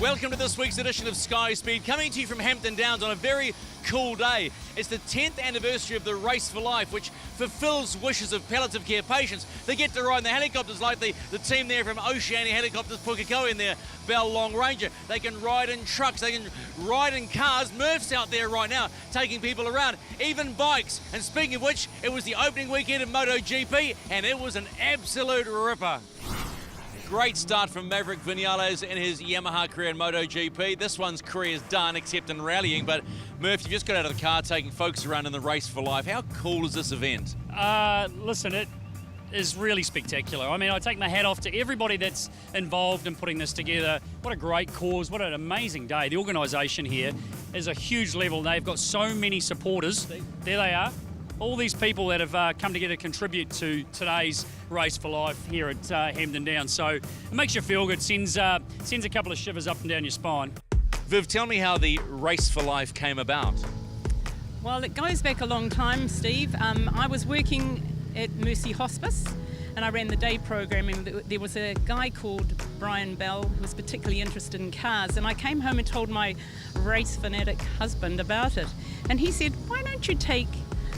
Welcome to this week's edition of Sky Speed, coming to you from Hampton Downs on a very cool day. It's the 10th anniversary of the Race for Life, which fulfills wishes of palliative care patients. They get to ride in the helicopters like the team there from Oceania Helicopters Pukekohe in their Bell Long Ranger. They can ride in trucks, they can ride in cars. Murph's out there right now taking people around, even bikes. And speaking of which, it was the opening weekend of MotoGP and it was an absolute ripper. Great start from Maverick Vinales in his Yamaha career in MotoGP. This one's career is done, except in rallying. But Murph, you just got out of the car taking folks around in the Race for Life. How cool is this event? Listen, it is really spectacular. I mean, I take my hat off to everybody that's involved in putting this together. What a great cause, what an amazing day. The organisation here is a huge level. They've got so many supporters. There they are. All these people that have come together to contribute to today's Race for Life here at Hampton Downs. So it makes you feel good, sends a couple of shivers up and down your spine. Viv, tell me how the Race for Life came about. Well, it goes back a long time, Steve. I was working at Mercy Hospice and I ran the day program, and there was a guy called Brian Bell who was particularly interested in cars, and I came home and told my race fanatic husband about it, and he said, why don't you take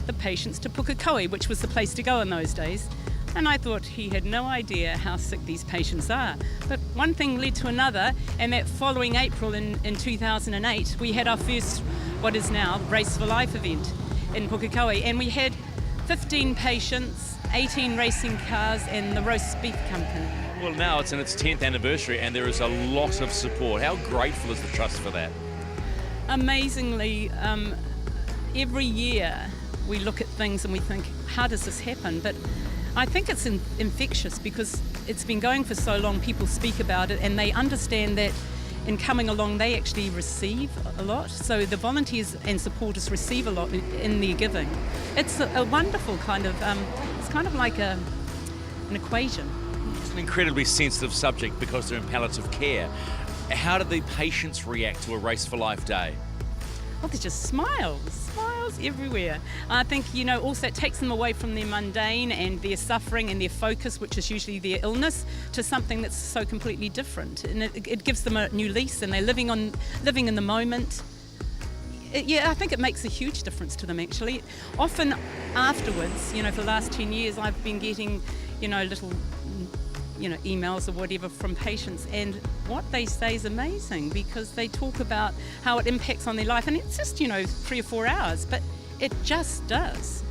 the patients to Pukekohe, which was the place to go in those days. And I thought he had no idea how sick these patients are. But one thing led to another, and that following April in 2008, we had our first, what is now, Race for Life event in Pukekohe, and we had 15 patients, 18 racing cars, and the roast beef company. Well, now it's in its 10th anniversary and there is a lot of support. How grateful is the Trust for that? Amazingly, every year we look at things and we think, how does this happen? But I think it's infectious because it's been going for so long, people speak about it and they understand that in coming along they actually receive a lot. So the volunteers and supporters receive a lot in their giving. It's a wonderful kind of, it's kind of like an equation. It's an incredibly sensitive subject because they're in palliative care. How do the patients react to a Race for Life day? Well, there's just smiles everywhere. I think, also it takes them away from their mundane and their suffering and their focus, which is usually their illness, to something that's so completely different. And it gives them a new lease and they're living in the moment. I think it makes a huge difference to them, actually. Often afterwards, for the last 10 years, I've been getting, little emails or whatever from patients, and what they say is amazing because they talk about how it impacts on their life, and it's just 3 or 4 hours, but it just does.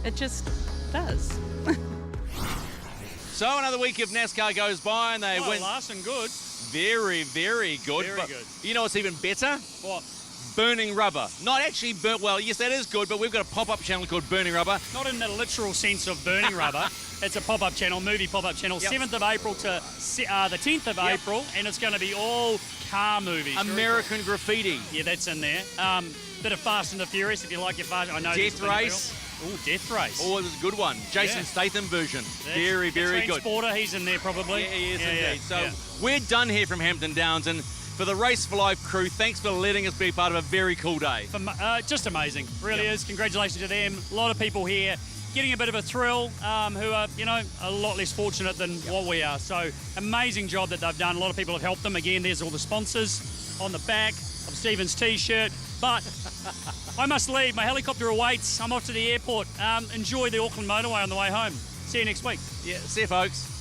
So another week of NASCAR goes by and they went Lasting good. very, very good. Very good. You know what's even better? What? Burning rubber. Not actually burnt. Well, yes, that is good, but we've got a pop-up channel called Burning Rubber. Not in the literal sense of burning rubber. It's a pop-up channel, movie pop-up channel, Yep. 7th of April to the 10th of Yep. April, and it's going to be all car movies. American Graffiti. Yeah, that's in there. Bit of Fast and the Furious, if you like your Fast. I know. Death Race. Oh, Death Race. Oh, it was a good one. Jason Yeah. Statham version. Very, very good. Transporter, he's in there probably. Yeah, he is indeed. So yeah. we're done here from Hampton Downs, and for the Race for Life crew, thanks for letting us be part of a very cool day. Just amazing, really Yep. is. Congratulations to them. A lot of people here getting a bit of a thrill, who are, a lot less fortunate than what we are. So amazing job that they've done. A lot of people have helped them. Again, there's all the sponsors on the back of Stephen's T-shirt. But I must leave. My helicopter awaits. I'm off to the airport. Enjoy the Auckland motorway on the way home. See you next week. Yeah, see you, folks.